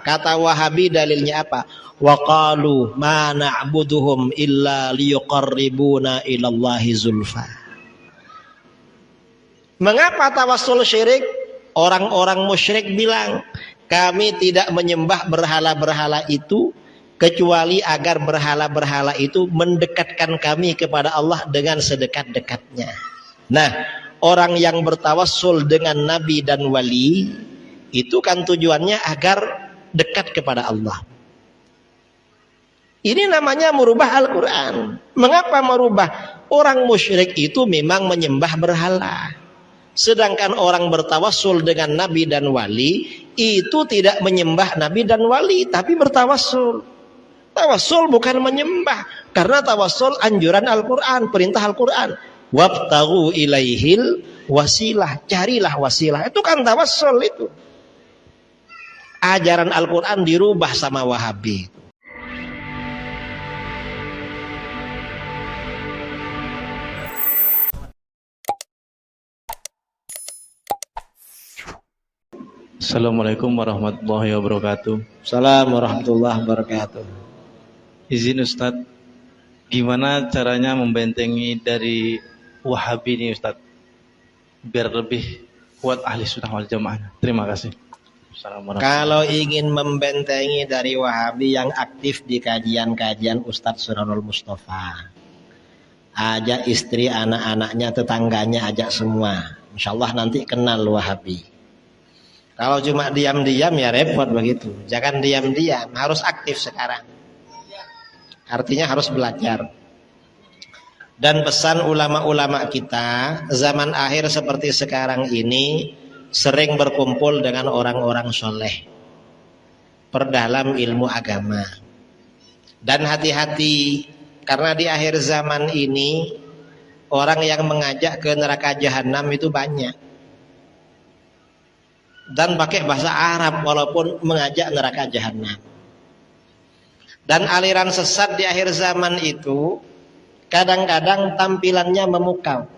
Kata Wahabi dalilnya apa? Wa qalu ma na'buduhum illa liyuqarribuna ilallahi zulfa. Mengapa tawassul syirik? Orang-orang musyrik bilang, kami tidak menyembah berhala-berhala itu kecuali agar berhala-berhala itu mendekatkan kami kepada Allah dengan sedekat-dekatnya. Nah, orang yang bertawassul dengan nabi dan wali itu kan tujuannya agar dekat kepada Allah. Ini namanya merubah Al-Quran. Mengapa merubah? Orang musyrik itu memang menyembah berhala. Sedangkan orang bertawassul dengan nabi dan wali itu tidak menyembah nabi dan wali, tapi bertawassul. Tawassul bukan menyembah, karena tawassul anjuran Al-Quran, perintah Al-Quran. Wabtaghu ilaihil wasilah, carilah wasilah. Itu kan tawassul itu. Ajaran Al-Quran dirubah sama Wahabi. Assalamualaikum warahmatullahi wabarakatuh. Assalamualaikum warahmatullahi wabarakatuh. Izin Ustadz, gimana caranya membentengi dari Wahabi ini Ustadz, biar lebih kuat ahli sunnah wal jamaah? Terima kasih. Kalau ingin membentengi dari Wahabi yang aktif di kajian-kajian Ustadz Surarul Mustafa, ajak istri, anak-anaknya, tetangganya, ajak semua. Insya Allah nanti kenal Wahabi. Kalau cuma diam-diam ya repot begitu. Jangan diam-diam, harus aktif sekarang. Artinya harus belajar. Dan pesan ulama-ulama kita, zaman akhir seperti sekarang ini, sering berkumpul dengan orang-orang soleh, perdalam ilmu agama. Dan hati-hati, karena di akhir zaman ini, orang yang mengajak ke neraka jahanam itu banyak. Dan pakai bahasa Arab walaupun mengajak neraka jahanam. Dan aliran sesat di akhir zaman itu kadang-kadang tampilannya memukau.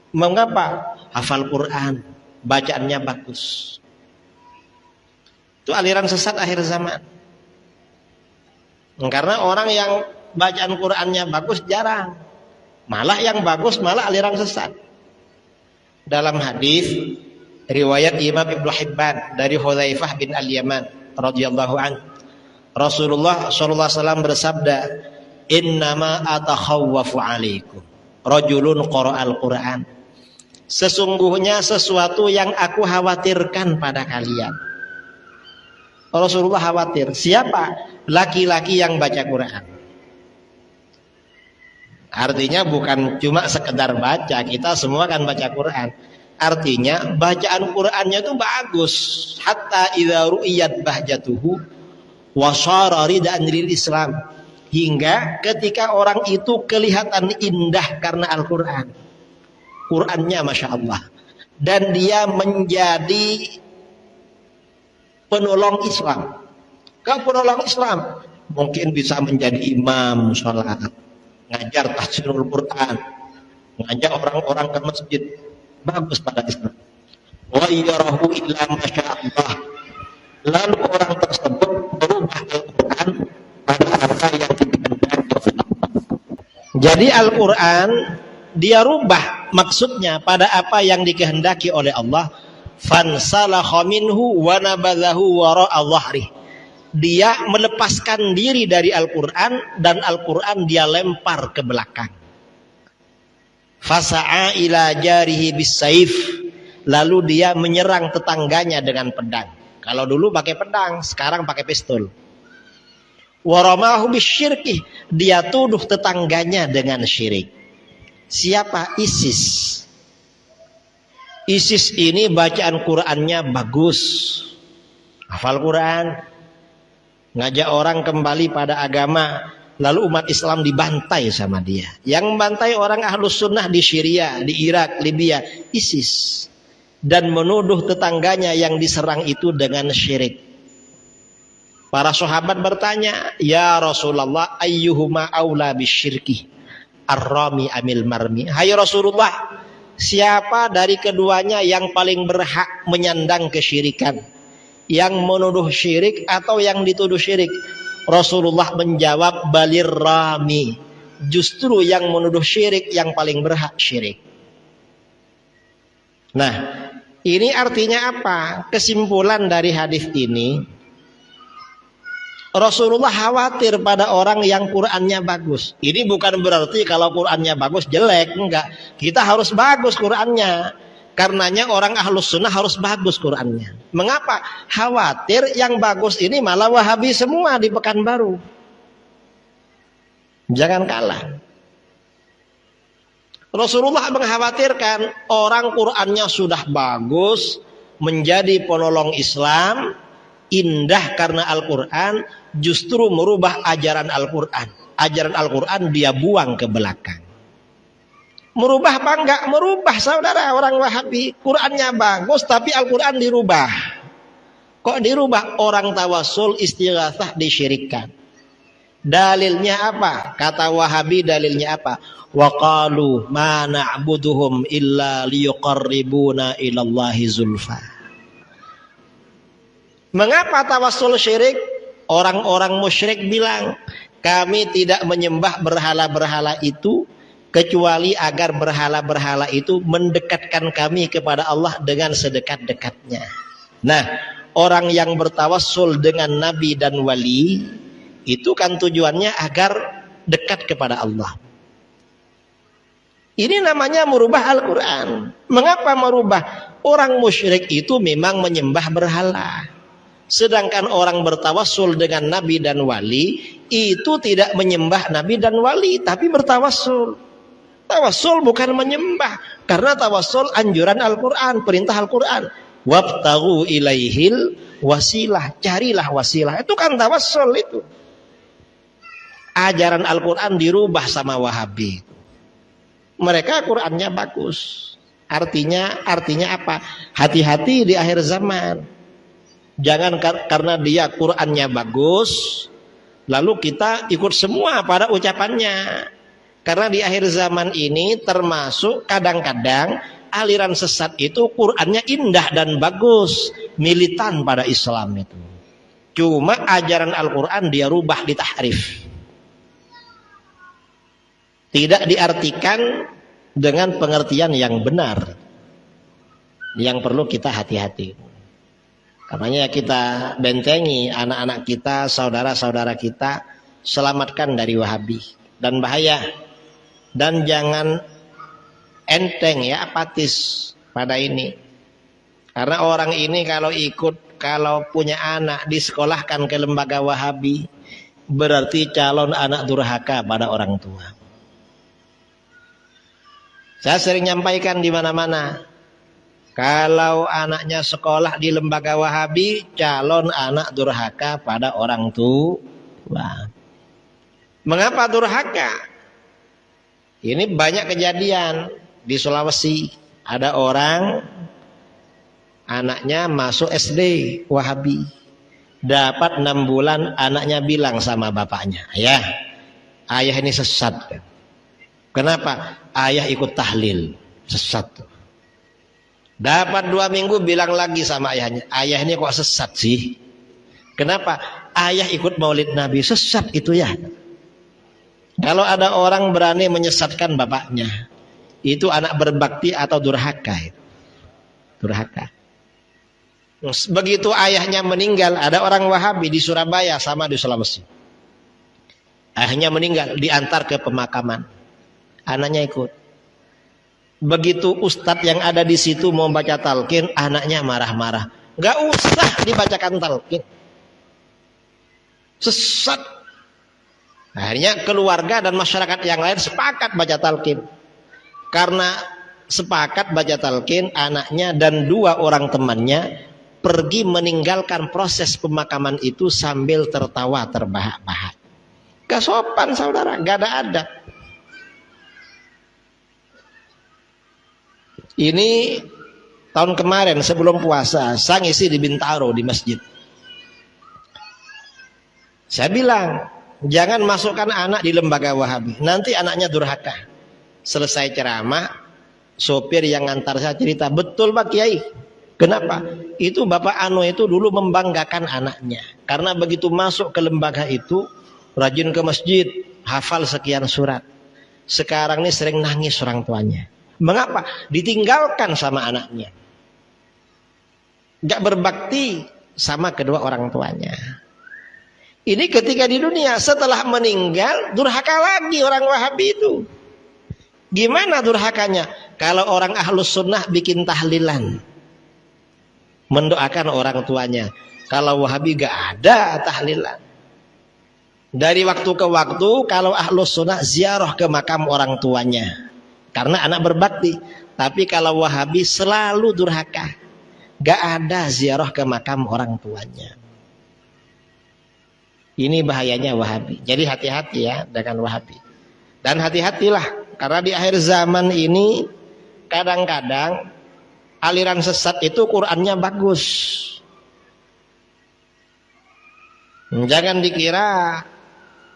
Mengapa? Hafal Quran, bacaannya bagus. Itu aliran sesat akhir zaman. Karena orang yang bacaan Qurannya bagus jarang. Malah yang bagus malah aliran sesat. Dalam hadis riwayat Imam Ibnu Hibban dari Hudzaifah bin Al-Yaman radhiyallahu an, Rasulullah sallallahu alaihi wasallam bersabda, "Innama atakhawwafu 'alaikum rajulun qara'al Qur'an." Sesungguhnya sesuatu yang aku khawatirkan pada kalian. Rasulullah khawatir. Siapa? Laki-laki yang baca Quran. Artinya bukan cuma sekedar baca, kita semua kan baca Quran. Artinya bacaan Qur'annya itu bagus. Hatta idza ru'iyat bahjatuhu wa shara ridan lil Islam. Hingga ketika orang itu kelihatan indah karena Al-Qur'an. Qur'annya Masya Allah. Dan dia menjadi penolong Islam. Kalau penolong Islam mungkin bisa menjadi imam sholat, ngajar tafsirul Quran, ngajak orang-orang ke masjid. Bagus pada Islam. Wa yarahu illa masyaallah. Lalu orang tersebut berubah Al-Quran pada apa yang dikehendaki. Jadi Al-Quran dia rubah maksudnya pada apa yang dikehendaki oleh Allah. Fansalakha minhu wa nabadhahu wara'a dhahri. Dia melepaskan diri dari Al-Quran dan Al-Quran dia lempar ke belakang. Fasa'a ila jarihi bisayf, lalu dia menyerang tetangganya dengan pedang. Kalau dulu pakai pedang, sekarang pakai pistol. Waramahu bisyirki, dia tuduh tetangganya dengan syirik. Siapa? ISIS. ISIS ini bacaan Qur'annya bagus, hafal Qur'an, ngajak orang kembali pada agama. Lalu umat Islam dibantai sama dia. Yang membantai orang Ahlus Sunnah di Syria, di Irak, Libya, ISIS. Dan menuduh tetangganya yang diserang itu dengan syirik. Para sahabat bertanya, "Ya Rasulullah, ayyuhuma aula bisyirki? Ar-rami amil marmi?" Hai Rasulullah, siapa dari keduanya yang paling berhak menyandang kesyirikan? yang menuduh syirik atau yang dituduh syirik? Rasulullah menjawab balir rami, justru yang menuduh syirik yang paling berhak syirik. Nah, ini artinya apa? Kesimpulan dari hadis ini, Rasulullah khawatir pada orang yang Qur'annya bagus. Ini bukan berarti kalau Qur'annya bagus jelek, enggak. Kita harus bagus Qur'annya. Karenanya orang ahlus sunnah harus bagus Qur'annya. Mengapa? Khawatir yang bagus ini malah Wahabi semua di Pekanbaru. Jangan kalah. Rasulullah mengkhawatirkan orang Qur'annya sudah bagus, menjadi penolong Islam, indah karena Al-Quran, justru merubah ajaran Al-Quran. Ajaran Al-Quran dia buang ke belakang. Merubah apa enggak? Merubah, saudara. Orang Wahabi Qurannya bagus tapi Al-Quran dirubah. Kok dirubah? Orang tawassul istighatsah disyirikkan. Dalilnya apa? Kata Wahabi dalilnya apa? Wa qalu ma na'buduhum illa liyuqarribuna ilallahi zulfa. Mengapa tawassul syirik? Orang-orang musyrik bilang, kami tidak menyembah berhala-berhala itu kecuali agar berhala-berhala itu mendekatkan kami kepada Allah dengan sedekat-dekatnya. Nah, orang yang bertawassul dengan nabi dan wali itu kan tujuannya agar dekat kepada Allah. Ini namanya merubah Al-Quran. Mengapa merubah? Orang musyrik itu memang menyembah berhala. Sedangkan orang bertawassul dengan nabi dan wali itu tidak menyembah nabi dan wali, tapi bertawassul. Tawassul bukan menyembah, karena tawassul anjuran Al-Quran, perintah Al-Quran. Wabtaghu ilaihil wasilah, carilah wasilah. Itu kan tawassul itu. Ajaran Al-Quran dirubah sama Wahabi. Mereka Qurannya bagus. Artinya apa? Hati-hati di akhir zaman. Jangan karena dia Qurannya bagus, lalu kita ikut semua pada ucapannya. Karena di akhir zaman ini termasuk kadang-kadang aliran sesat itu Qurannya indah dan bagus, militan pada Islam itu. Cuma ajaran Al-Quran dia rubah, ditahrif. Tidak diartikan dengan pengertian yang benar. Yang perlu kita hati-hati. Karenanya kita bentengi anak-anak kita, saudara-saudara kita, selamatkan dari Wahabi dan bahaya. Dan jangan enteng ya, apatis pada ini. Karena orang ini kalau punya anak disekolahkan ke lembaga Wahabi, berarti calon anak durhaka pada orang tua. Saya sering nyampaikan di mana-mana, kalau anaknya sekolah di lembaga Wahabi, calon anak durhaka pada orang tua. Mengapa durhaka? Ini banyak kejadian di Sulawesi. Ada orang anaknya masuk SD Wahabi, dapat 6 bulan, anaknya bilang sama bapaknya, ayah ini sesat. Kenapa? Ayah ikut tahlil, sesat. Dapat 2 minggu bilang lagi sama ayahnya, ayah ini kok sesat sih? Kenapa? Ayah ikut maulid Nabi, sesat itu ya. Kalau ada orang berani menyesatkan bapaknya, itu anak berbakti atau durhaka. Durhaka. Begitu ayahnya meninggal, ada orang Wahabi di Surabaya sama di Sulawesi. Ayahnya meninggal, diantar ke pemakaman. Anaknya ikut. Begitu ustadz yang ada di situ mau baca talqin, anaknya marah-marah. Gak usah dibacakan talqin. Sesat. Akhirnya keluarga dan masyarakat yang lain sepakat baca talqin. Karena sepakat baca talqin, anaknya dan 2 orang temannya pergi meninggalkan proses pemakaman itu sambil tertawa terbahak-bahak. Gak sopan saudara, gak ada adab. Ini tahun kemarin sebelum puasa, saya ngisi di Bintaro di masjid. Saya bilang, jangan masukkan anak di lembaga Wahabi, nanti anaknya durhaka. Selesai ceramah, sopir yang ngantar saya cerita, betul Pak Kiai, Kenapa? Itu Bapak Ano itu dulu membanggakan anaknya. Karena begitu masuk ke lembaga itu, rajin ke masjid, hafal sekian surat. Sekarang ini sering nangis orang tuanya. Mengapa? Ditinggalkan sama anaknya. Gak berbakti sama kedua orang tuanya. Ini ketika di dunia, setelah meninggal, durhaka lagi orang Wahabi itu. Gimana durhakanya? Kalau orang Ahlus Sunnah bikin tahlilan, mendoakan orang tuanya. Kalau Wahabi gak ada tahlilan. Dari waktu ke waktu, kalau Ahlus Sunnah ziarah ke makam orang tuanya. Karena anak berbakti. Tapi kalau Wahabi selalu durhaka. Gak ada ziarah ke makam orang tuanya. Ini bahayanya Wahabi. Jadi hati-hati ya dengan Wahabi. Dan hati-hatilah. Karena di akhir zaman ini, kadang-kadang aliran sesat itu Qur'annya bagus. Jangan dikira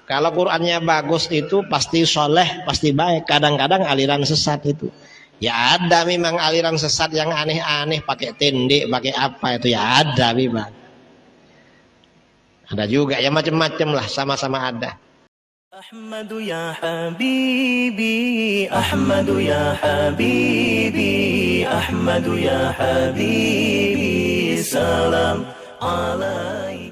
kalau Qur'annya bagus itu pasti soleh, pasti baik. Kadang-kadang aliran sesat itu. Ya ada memang aliran sesat yang aneh-aneh, pakai tende, pakai apa itu ya ada memang. Ada juga ya macam-macam lah, sama-sama ada. Ahmadu ya habibi, Ahmadu ya habibi, Ahmadu ya habibi, salam alaikum.